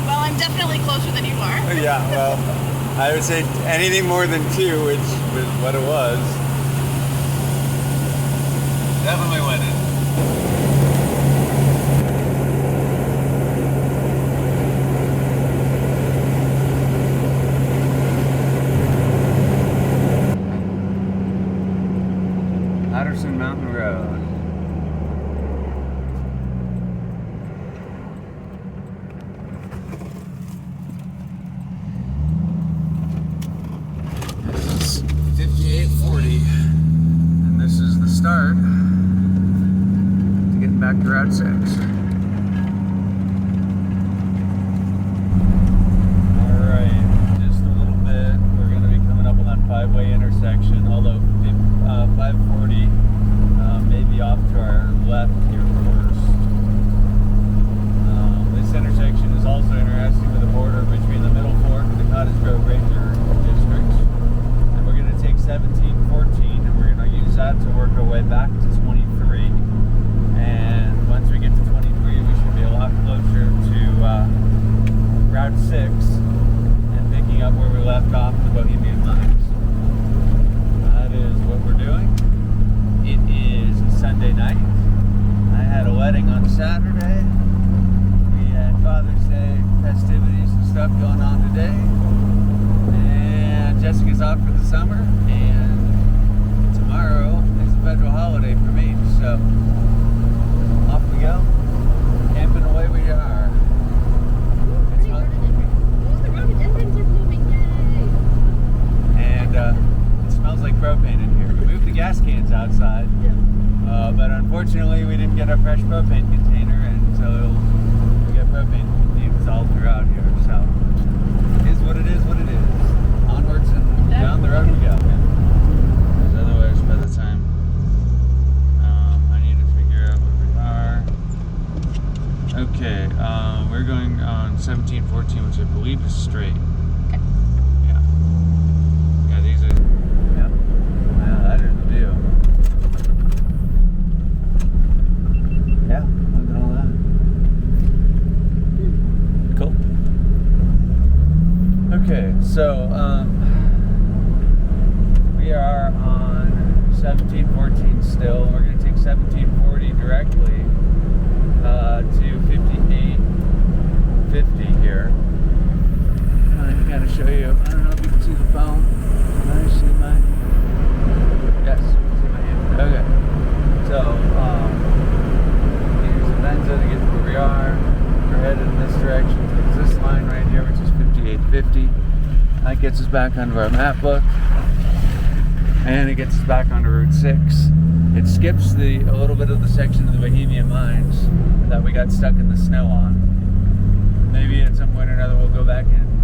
Well, I'm definitely closer than you are. Yeah, well, I would say anything more than 2, which was what it was. Definitely winning. Patterson Mountain Road. This is 5840, and this is the start to getting back to Route 6. Alright, just a little bit. We're going to be coming up on that 5-way intersection, although 540 maybe off to our left here first. This intersection is also interesting with the border between the Middle Fork and the Cottage Grove Ranger districts. And we're going to take 1714 and we're going to use that to work our way back to 23. And once we get to 23, we should be a lot closer to Route 6 and picking up where we left off in the Bohemia Mines. That is what we're doing. It is a Sunday night. I had a wedding on Saturday. We had Father's Day festivities and stuff going on today. And Jessica's off for the summer. And tomorrow is a federal holiday for me. So off we go. Camping away we are. The rhododendrons are blooming, yay! And it smells like propane in here. We moved the gas cans outside. But unfortunately, we didn't get a fresh propane container, and so we got propane fumes all throughout here. So it is what it is, what it is. Onwards and down the road we go. Because otherwise, by the time I need to figure out where we are. Okay, we're going on 1714, which I believe is straight. Yeah. Yeah, these are. Yeah. Wow, that is the view. Yeah, look at all that. Cool. Okay, so we are on 1714 still. We're going to take 1740 directly to 5850 here. I can kind of show you. I don't know if you can see the phone. Can I see my? Yes, you can see my hand. Okay. So, use Avenza to get to where we are. We're headed in this direction. It's this line right here, which is 5850. That gets us back onto our map book. And it gets us back onto Route 6. It skips a little bit of the section of the Bohemia Mines that we got stuck in the snow on. Maybe at some point or another we'll go back and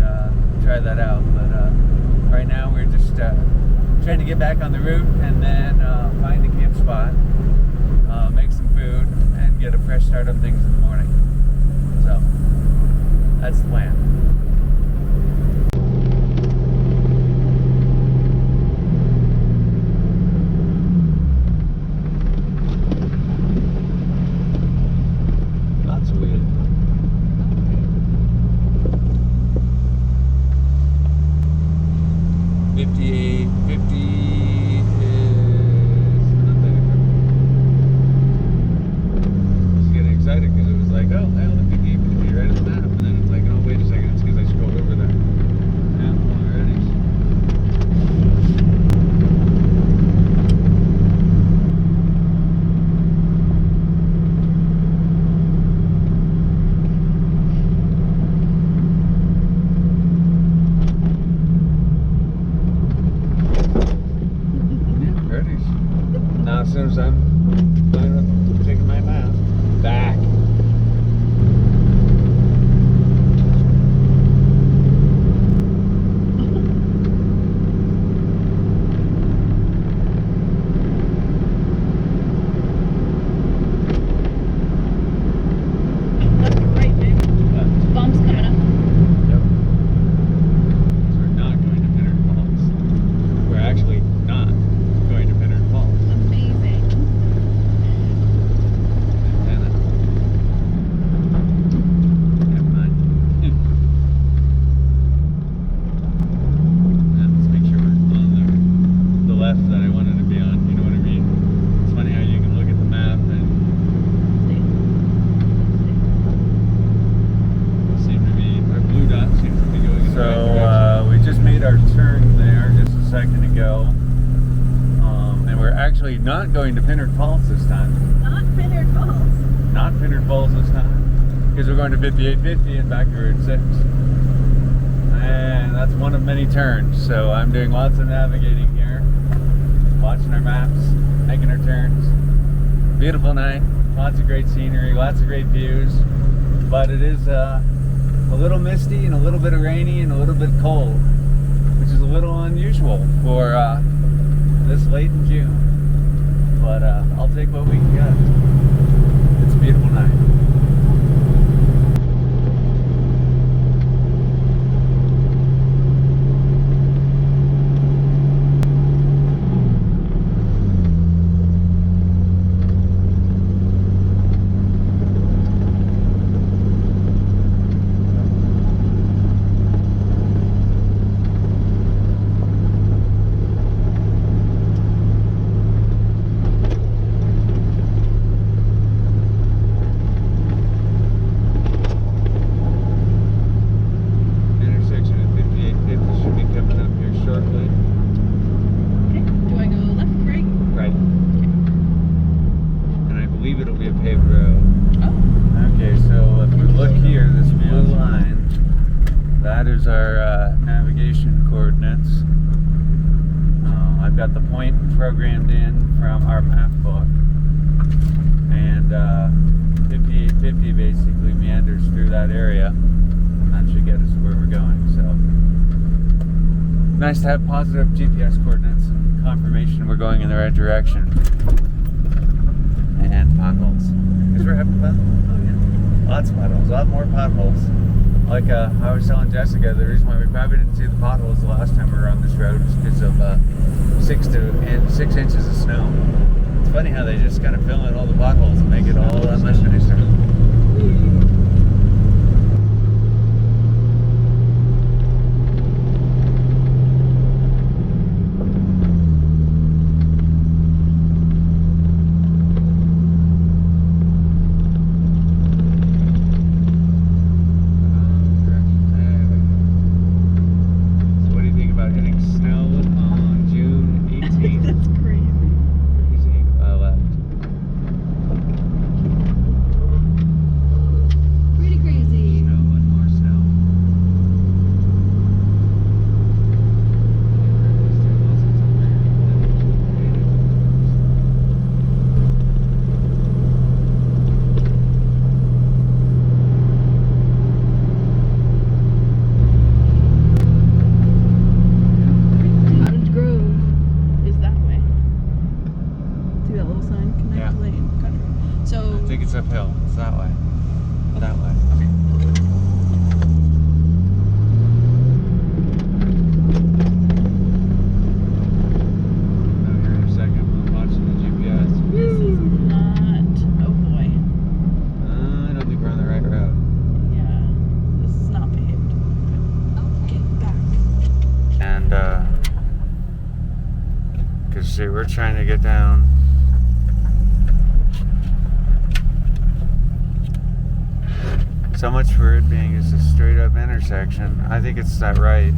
try that out. But right now we're just trying to get back on the route and then find a camp spot, make some food, and get a fresh start on things in the morning. So that's the plan. Lots of weed. 5850 is not there. I was getting excited because it was like, oh, hey, look at 5850 right on the map, and then it's like, oh, wait a second, it's because I second ago. And we're actually not going to Pinard Falls this time. Not Pinard Falls. Not Pinard Falls this time. Because we're going to 5850 and back to Route 6. And that's one of many turns. So I'm doing lots of navigating here. Watching our maps, making our turns. Beautiful night. Lots of great scenery, lots of great views. But it is a little misty and a little bit of rainy and a little bit cold, which is a little unusual for this late in June. But I'll take what we can get. It's a beautiful night. Got the point programmed in from our map book, and 5850 basically meanders through that area, and that should get us to where we're going. So nice to have positive GPS coordinates and confirmation we're going in the right direction. And potholes, because we're having fun. Oh yeah, lots of potholes, a lot more potholes. Like I was telling Jessica, the reason why we probably didn't see the potholes the last time we were on this road is because of 6 inches of snow. It's funny how they just kind of fill in all the potholes and make it all that much nicer. Uphill. It's that way. That way. Okay. Now here in a second, I'm watching the GPS. This is not. Oh boy. I don't think we're on the right road. Yeah. This is not paved. Get back. And because see, we're trying to get down. So much for it being just a straight up intersection. I think it's that right,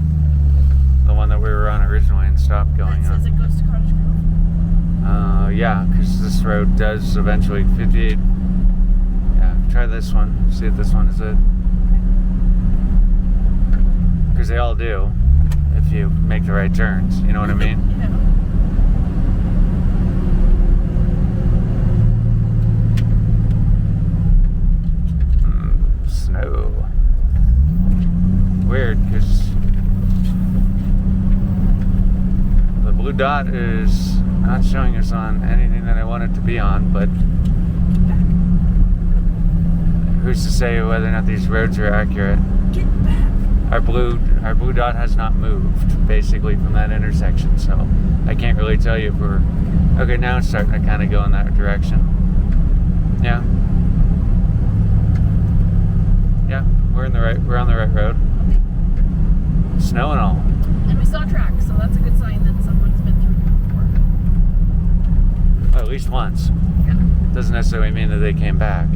the one that we were on originally and stopped going on. It says it goes to Cottage Grove. Yeah, because this road does eventually 58. Yeah, try this one. See if this one is it. Because they all do, if you make the right turns. You know what I mean? Yeah. Snow. Weird, because the blue dot is not showing us on anything that I want it to be on, but who's to say whether or not these roads are accurate? Get back. Our blue dot has not moved basically from that intersection, so I can't really tell you if we're okay. Now it's starting to kind of go in that direction. Yeah. Yeah, we're on the right road. Okay. Snow and all. And we saw tracks, so that's a good sign that someone's been through before. Well, at least once. Yeah. Doesn't necessarily mean that they came back.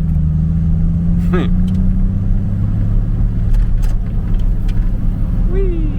Whee!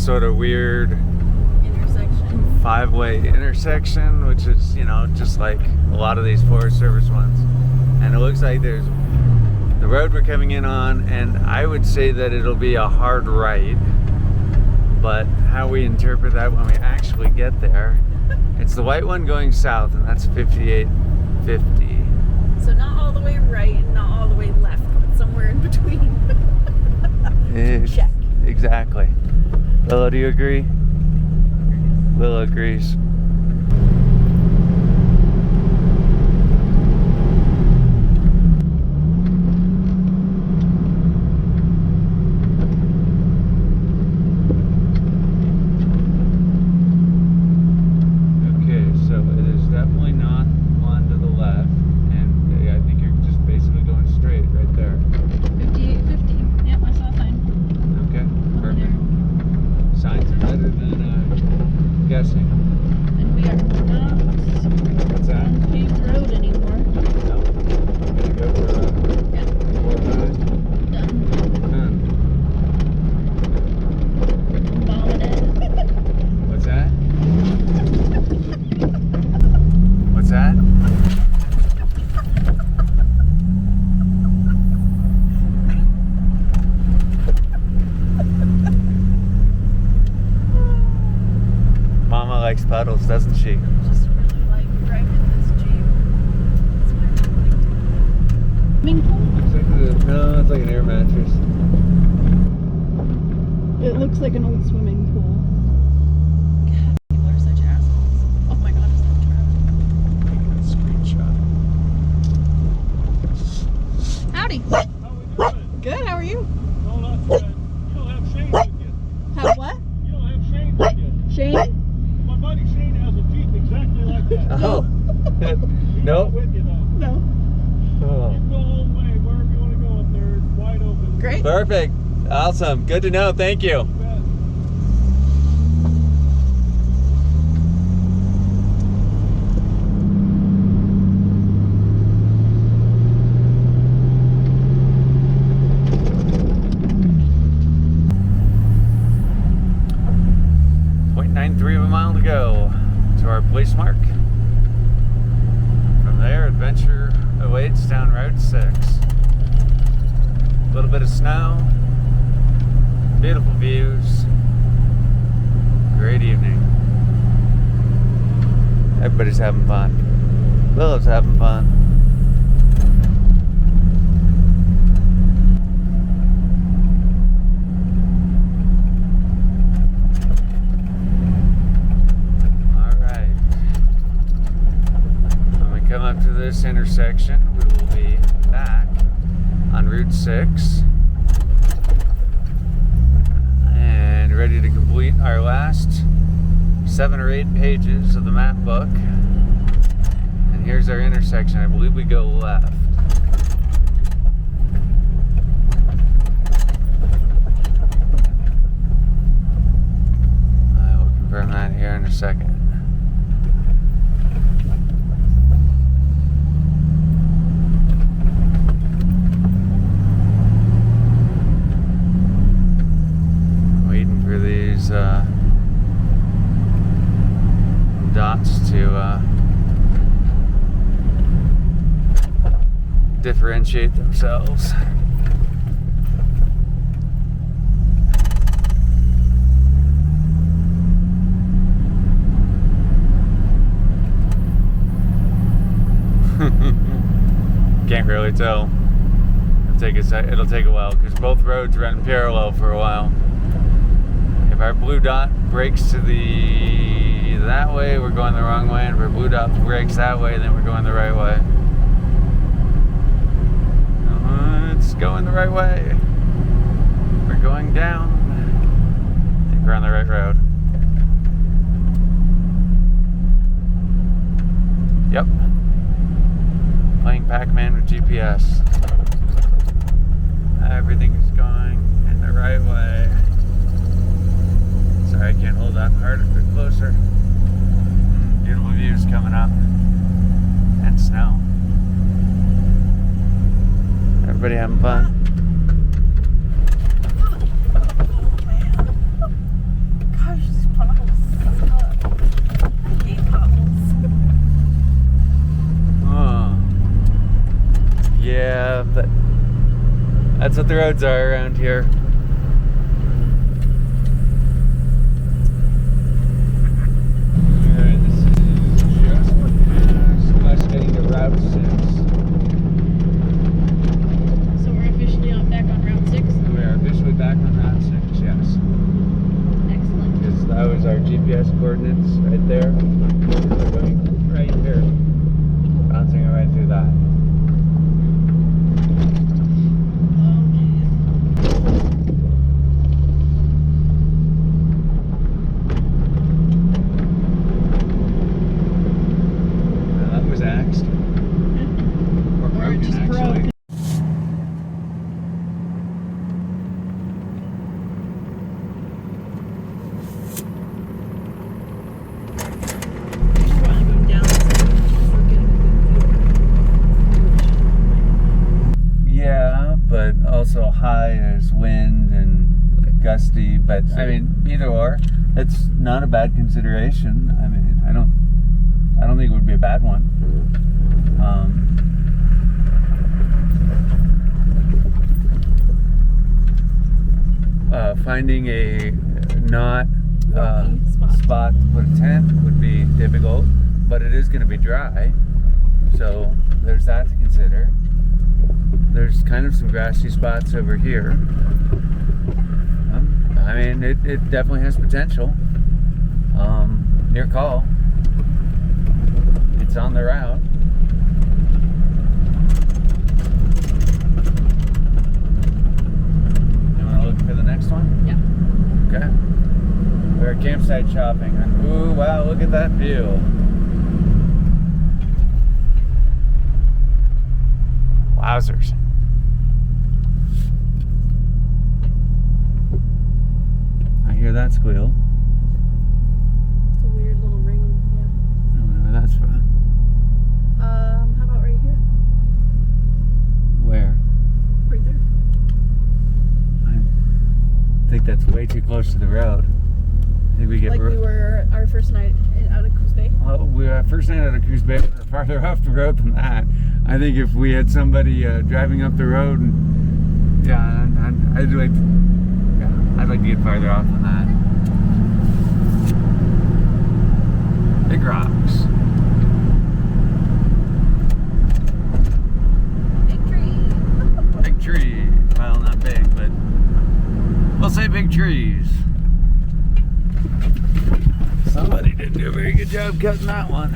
sort of weird Intersection. 5-way intersection, which is, you know, just like a lot of these Forest Service ones. And it looks like there's the road we're coming in on, and I would say that it'll be a hard right. But how we interpret that when we actually get there, it's the white one going south, and that's 5850. So not all the way right and not all the way left, but somewhere in between. Check. Exactly. Willow, do you agree? Willow agrees. Puddles, doesn't she? Just really like driving this Jeep. Swimming pool? No, it's like an air mattress. It looks like an old swimming pool. God, people are such assholes. Oh my god, is that Travis? Howdy. How we doing? Good, how are you? No, not good. You don't have Shane with you. Have what? You don't have Shane with you. Shane? My buddy Shane has a Jeep exactly like that. Oh. He's Nope. not with you though. No. Oh. You can go all the way, wherever you want to go up there. It's wide open. Great. Perfect. Awesome. Good to know. Thank you. You bet. 0.93 of a mile to go to our place mark. From there, adventure awaits down Route 6. A little bit of snow, beautiful views, great evening. Everybody's having fun. Willow's having fun. Up to this intersection, we will be back on Route 6 and ready to complete our last 7 or 8 pages of the map book. And here's our intersection. I believe we go left. I will confirm that here in a second. Dots to differentiate themselves. Can't really tell. It'll take a while because both roads run parallel for a while. If our blue dot breaks to that way, we're going the wrong way, and if our blue dot breaks that way, then we're going the right way. It's going the right way. We're going down. I think we're on the right road. Yep. Playing Pac-Man with GPS. Everything is going in the right way. Sorry, I can't hold that part a bit closer. Beautiful views coming up. And snow. Everybody having fun? That's what the roads are around here. Alright, this is just us getting to Route 6. So we're officially back on Route 6. We are officially back on Route 6, yes. Excellent. Because that was our GPS coordinates right there. We're going right here. Bouncing it right through that. Axed. Or broken, just actually. broke. Yeah, but also high as wind and gusty. But I mean, either or, it's not a bad consideration. I mean, I don't think it would be a bad one. Finding a not spot to put a tent would be difficult, but it is going to be dry, so there's that to consider. There's kind of some grassy spots over here. I mean, it definitely has potential. Your call. It's on the route. You want to look for the next one? Yeah. Okay. We're campsite shopping. Ooh, wow, look at that view. Wowzers. I hear that squeal. It's a weird little ring. Yeah. I don't know where that's from. How about right here? Where? Right there. I think that's way too close to the road. I think we get Like we were our first night out of Coos Bay. Well, first night out of Coos Bay, we were farther off the road than that. I think if we had somebody driving up the road, and I'd like to get farther off than that. Big rocks. Big tree. Big tree. Well, not big, but we'll say big trees. Somebody didn't do a very good job cutting that one.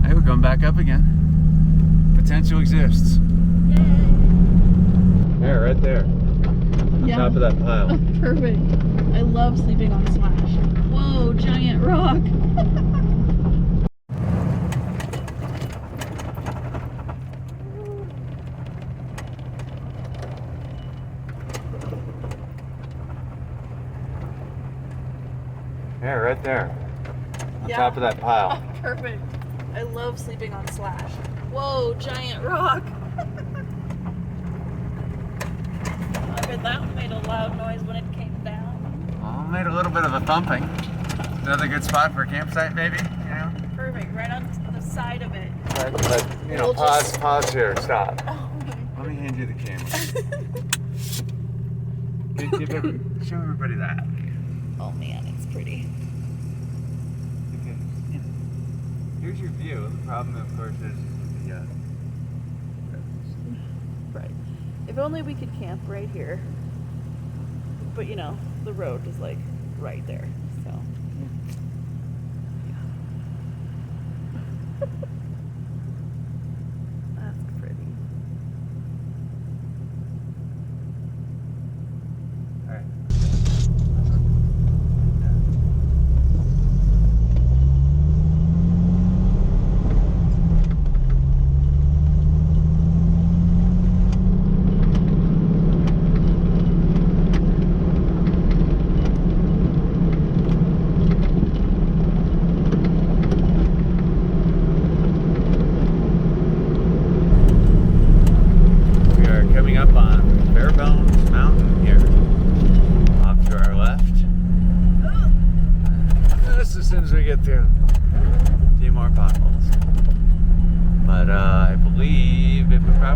Hey, we're going back up again. Potential exists. There, right there. On Yeah. top of that pile. Perfect. I love sleeping on Slash. Whoa, giant rock. Yeah, right there. On Yeah. top of that pile. Perfect. I love sleeping on Slash. Whoa, giant rock. I bet that one made a loud noise when it came down. Well, made a little bit of a thumping. Another good spot for a campsite, maybe. You know. Perfect, right on the side of it. But you know, We'll just- pause here, stop. Oh, Let me hand you the camera. Show everybody that. oh man, it's pretty. Okay. Here's your view. The problem, of course, is the Right. If only we could camp right here. But you know, the road is like right there. So that's pretty. All right.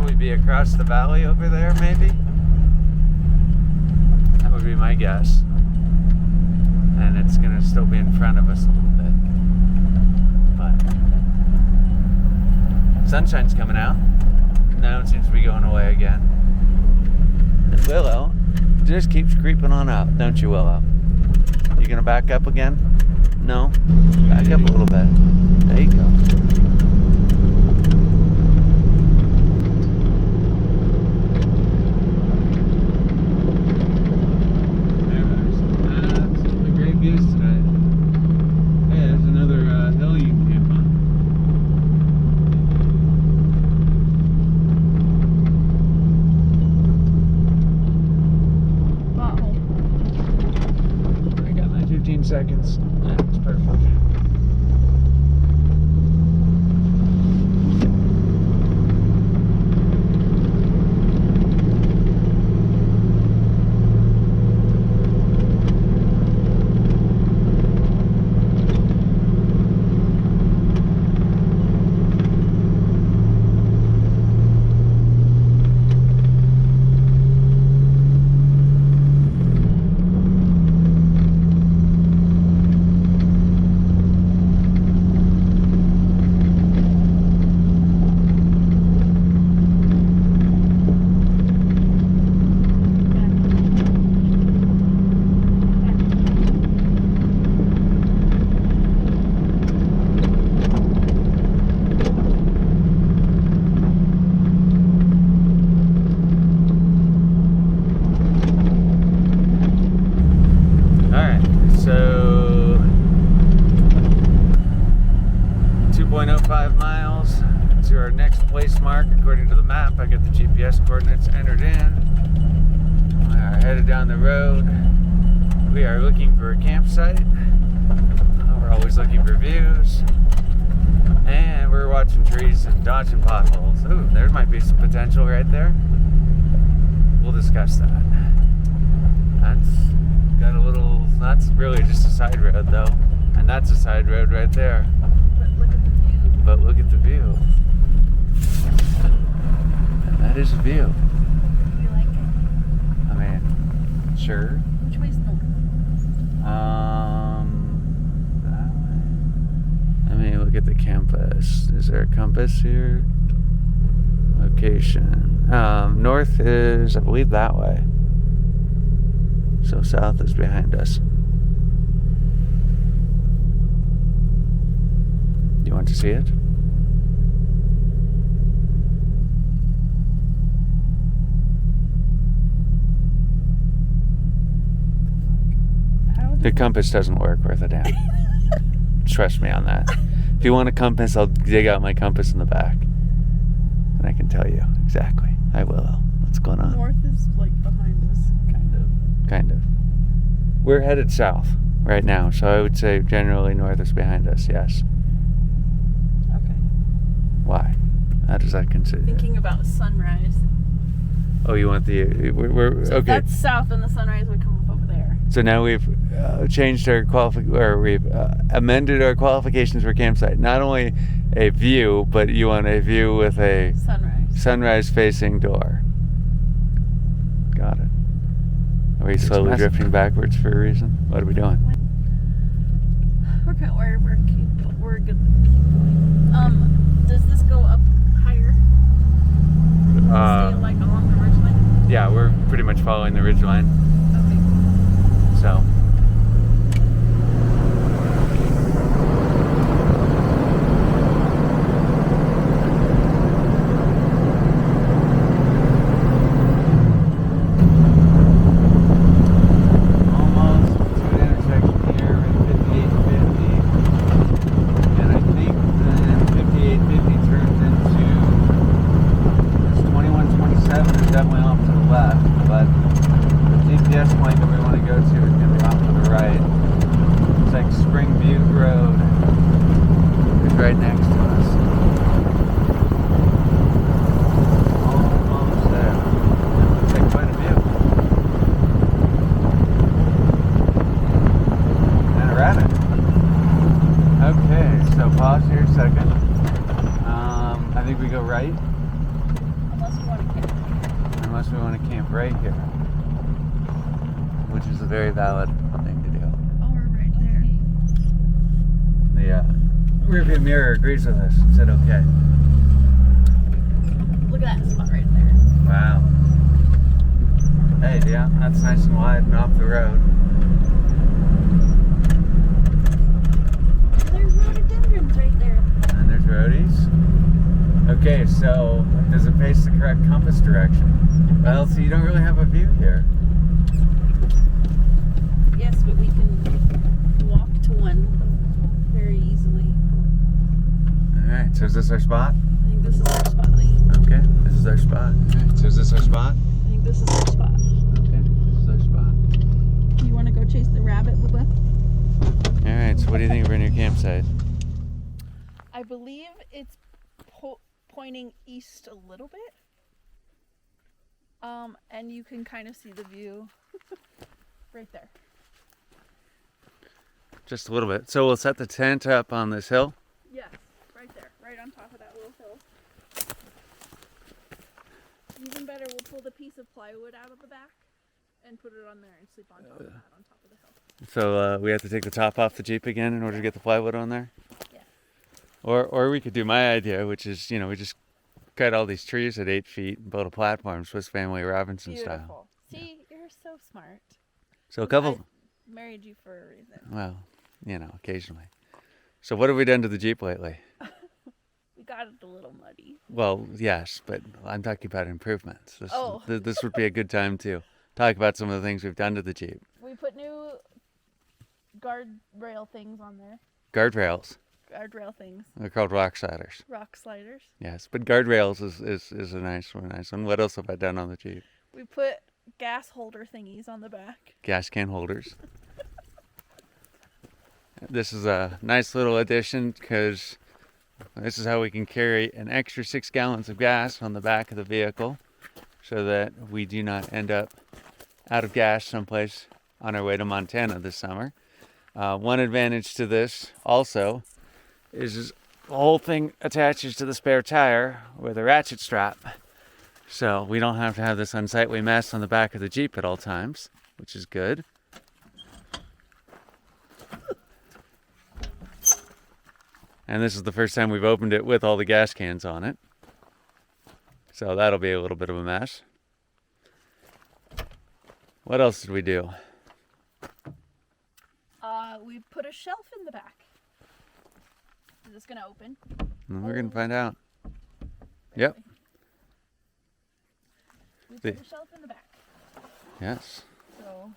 probably be across the valley over there, maybe. That would be my guess. And it's gonna still be in front of us a little bit. But sunshine's coming out. Now it seems to be going away again. And Willow just keeps creeping on out, don't you, Willow? You gonna back up again? No? Back up a little bit. There you go. There's absolutely great views today. Hey, there's another hill you can camp on. Wow. I got my 15 seconds. That's perfect. Alright, so 2.05 miles to our next place mark according to the map. I got the GPS coordinates entered in. We are headed down the road. We are looking for a campsite. We're always looking for views. And we're watching trees and dodging potholes. Ooh, there might be some potential right there. We'll discuss that. That's got a little, that's really just a side road though. And that's a side road right there. But look at the view. But look at the view. And that is a view. Do you like it? I mean, sure. Which way's north? That way. I mean, look at the compass. Is there a compass here? Location. North is, I believe, that way. So south is behind us. You want to see it? How The compass doesn't work worth a damn. Trust me on that. If you want a compass, I'll dig out my compass in the back. And I can tell you exactly. I will. What's going on? north is like behind us, kind of. Kind of. We're headed south right now, so I would say generally north is behind us, yes. Okay. Why? How does that consider? Thinking about sunrise. Oh, you want the... We're So if okay. that's south, and the sunrise would come up over there. So now we've changed our we've amended our qualifications for campsite. Not only a view, but you want a view with a Sunrise. sunrise facing door. Got it. Are we slowly drifting backwards for a reason? What are we doing? We're good. We're good. Does this go up higher? Stay like along the ridgeline? Yeah, we're pretty much following the ridge line. Okay. So. Almost to an intersection here at 5850. And I think then 5850 turns into this 2127 is definitely off to the left, but the GPS point that we want to go to is going to be off to the right. It's like Springview Road. It's right next to us. Almost there. Looks like quite a view. And a rabbit. Okay, so pause here a second. I think we go right. Unless we want to camp. Unless we want to camp right here, which is a very valid thing to do. Oh, we're right there. The rearview mirror agrees with us and said okay. Look at that spot right there. Wow. Hey, yeah, that's nice and wide and off the road. There's rhododendrons right there. And there's roadies. Okay, so does it face the correct compass direction? Well, so you don't really have a view here. Yes, but we can walk to one very easily. Alright, so is this our spot? I think this is our spot, Lee. Okay, this is our spot. Alright, so is this our spot? I think this is our spot. Okay, this is our spot. You want to go chase the rabbit, Bubba? Alright, so what do you think of our new campsite? I believe it's pointing east a little bit. And you can kind of see the view right there. Just a little bit. So we'll set the tent up on this hill. Yes, right there, right on top of that little hill. Even better, we'll pull the piece of plywood out of the back and put it on there and sleep on top of that, on top of the hill. So we have to take the top off the Jeep again in order to get the plywood on there? Yes. Or we could do my idea, which is, we just cut all these trees at 8 feet and build a platform, Swiss Family Robinson Beautiful. style. See, you're so smart. So a couple, I married you for a reason. well, occasionally. So what have we done to the Jeep lately? We got it a little muddy. Well, yes, but I'm talking about improvements. Oh. This would be a good time to talk about some of the things we've done to the Jeep. We put new guardrail things on there. Guardrails. Guardrail things. They're called rock sliders. Rock sliders. Yes, but guardrails is a nice one. What else have I done on the Jeep? We put gas holder thingies on the back. Gas can holders. This is a nice little addition because this is how we can carry an extra 6 gallons of gas on the back of the vehicle so that we do not end up out of gas someplace on our way to Montana this summer. One advantage to this also is the whole thing attaches to the spare tire with a ratchet strap. So we don't have to have this unsightly mess on the back of the Jeep at all times, which is good. And this is the first time we've opened it with all the gas cans on it. So that'll be a little bit of a mess. What else did we do? We put a shelf in the back. Is this gonna open? We're going to find out. Yep. We put a shelf in the back. Yes. So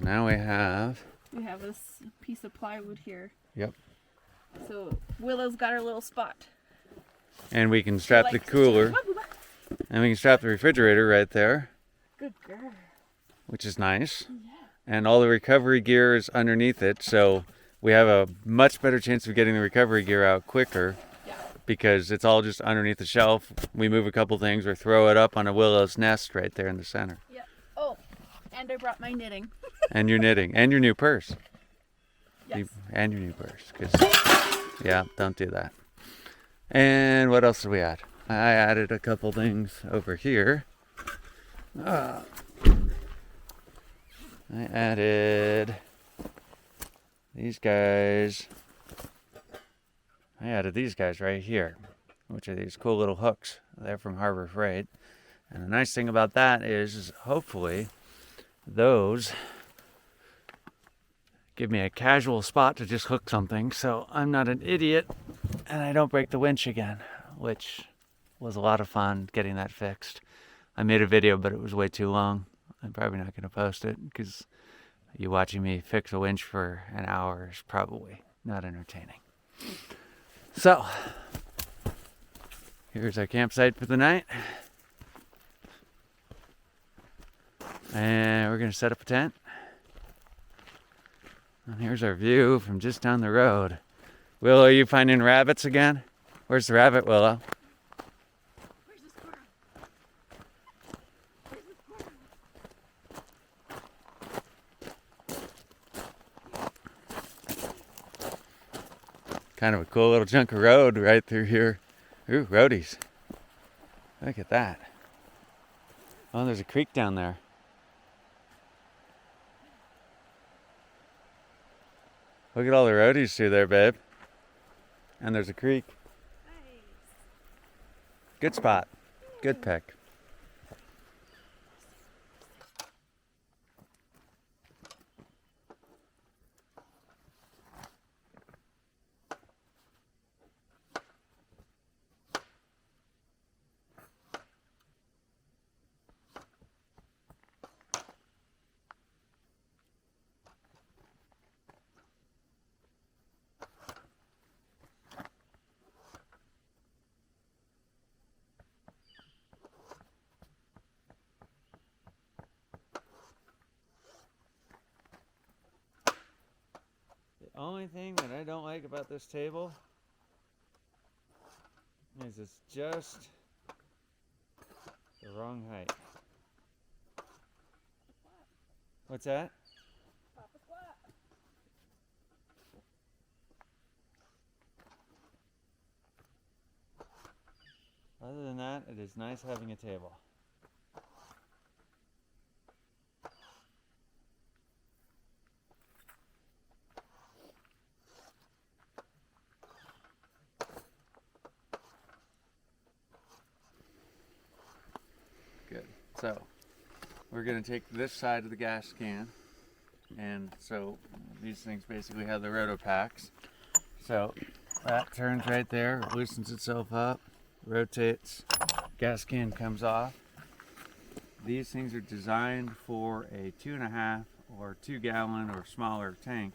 now we have... we have this piece of plywood here. Yep. So Willow's got her little spot. And we can strap the cooler. And we can strap the refrigerator right there. Good girl. Which is nice. Yeah. And all the recovery gear is underneath it, so we have a much better chance of getting the recovery gear out quicker. Yeah. Because it's all just underneath the shelf. We move a couple things or throw it up on a Willow's nest right there in the center. Yeah. Oh, and I brought my knitting. And your knitting. And your new purse. Yes. And your new purse. 'Cause, yeah, don't do that. And what else did we add? I added a couple things over here. I added these guys. I added these guys right here, which are these cool little hooks. They're from Harbor Freight. And the nice thing about that is hopefully those give me a casual spot to just hook something so I'm not an idiot and I don't break the winch again, which was a lot of fun getting that fixed. I made a video, but it was way too long. I'm probably not going to post it because you watching me fix a winch for an hour is probably not entertaining. So, here's our campsite for the night. And we're going to set up a tent. And here's our view from just down the road. Willow, are you finding rabbits again? Where's the rabbit, Willow? Where's the squirrel? Where's the squirrel? Kind of a cool little chunk of road right through here. Ooh, roadies. Look at that. Oh, there's a creek down there. Look at all the roadies through there, babe. And there's a creek. Nice. Good spot. Good pick. The only thing that I don't like about this table is it's just the wrong height. What's that? Other than that, it is nice having a table. Good. So, we're going to take this side of the gas can, and so these things basically have the roto packs. So, that turns right there, loosens itself up, rotates, gas can comes off. These things are designed for a 2.5 or 2 gallon or smaller tank,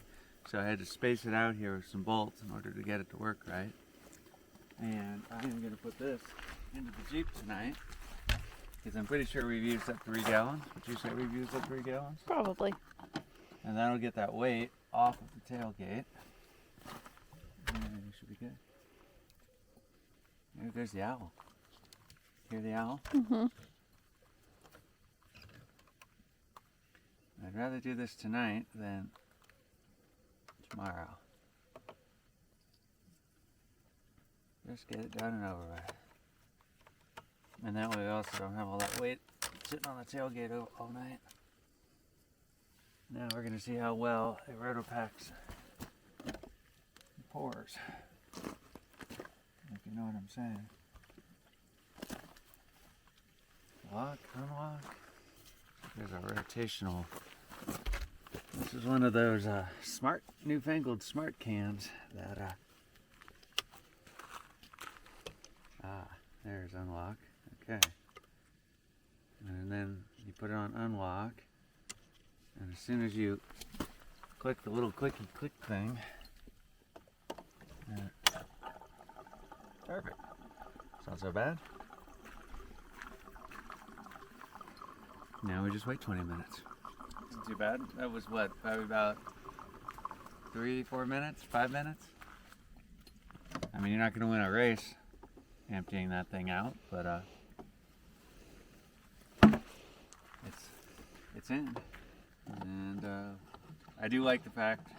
so I had to space it out here with some bolts in order to get it to work right. And I'm going to put this into the Jeep tonight, because I'm pretty sure we've used up 3 gallons. Would you say we've used up 3 gallons? Probably. And that'll get that weight off of the tailgate. And it should be good. There's the owl. Hear the owl? Mm-hmm. I'd rather do this tonight than tomorrow. Just get it done and over with. And that way we also don't have all that weight sitting on the tailgate all night. Now we're going to see how well it rotopacks pours. If you know what I'm saying. Lock, unlock. There's a rotational. This is one of those smart, newfangled smart cans that there's unlock. Okay. And then you put it on unlock, and as soon as you click the little clicky click thing, perfect. It's not so bad. Now we just wait 20 minutes. Isn't too bad. That was what, probably about 3-4 minutes, 5 minutes? I mean, you're not going to win a race emptying that thing out, but it's in. And I do like the fact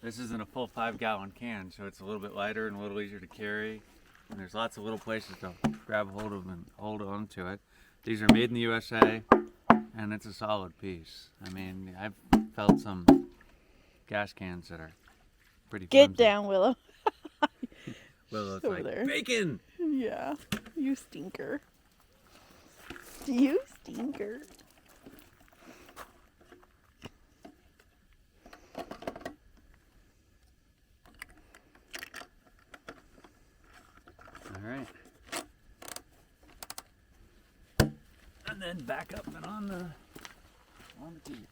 this isn't a full 5-gallon can, so it's a little bit lighter and a little easier to carry. And there's lots of little places to grab hold of and hold on to it. These are made in the USA, and it's a solid piece. I mean, I've felt some gas cans that are pretty flimsy. Get down, Willow. Willow's Over like, there. bacon! Yeah. You stinker. You stinker. All right. And then back up and on the Jeep.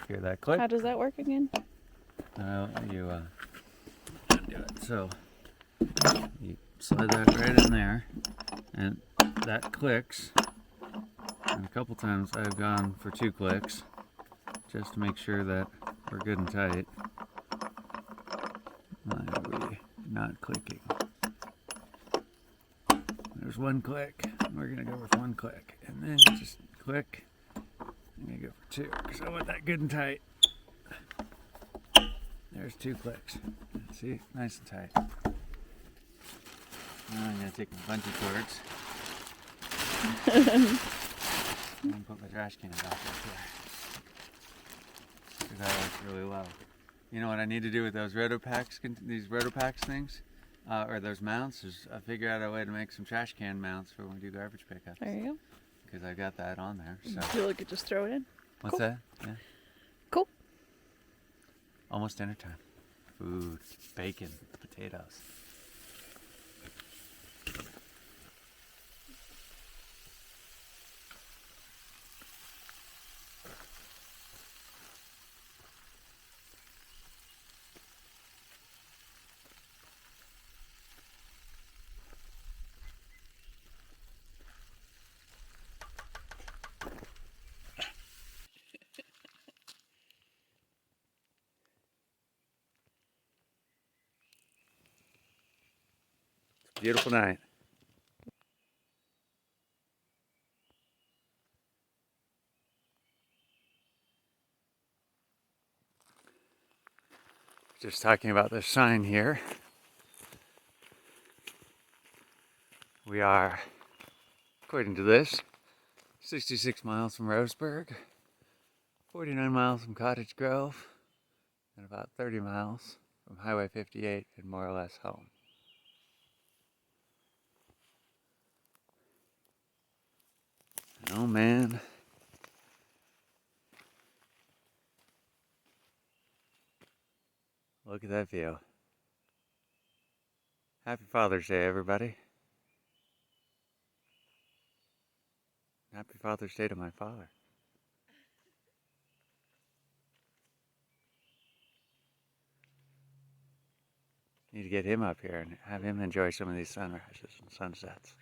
Hear that click? How does that work again? You undo it. So you slide that right in there, and that clicks. And a couple times I've gone for 2 clicks just to make sure that we're good and tight. Why are we not clicking? There's 1 click. We're gonna go with 1 click, and then you just click, I'm gonna go for 2 because I want that good and tight. There's 2 clicks. See, nice and tight. Now I'm gonna take my bungee cords and put my trash can back up there. Because that looks really low. You know what I need to do with those Rotopacks, these Rotopacks things, or those mounts, is figure out a way to make some trash can mounts for when we do garbage pickups. There you go. Because I got that on there. So. I feel like it just throw it in. What's Cool. that? Yeah. Cool. Almost dinner time. Food, bacon, potatoes. Beautiful night. Just talking about this sign here. We are, according to this, 66 miles from Roseburg, 49 miles from Cottage Grove, and about 30 miles from Highway 58 and more or less home. Oh man. Look at that view. Happy Father's Day, everybody. Happy Father's Day to my father. Need to get him up here and have him enjoy some of these sunrises and sunsets.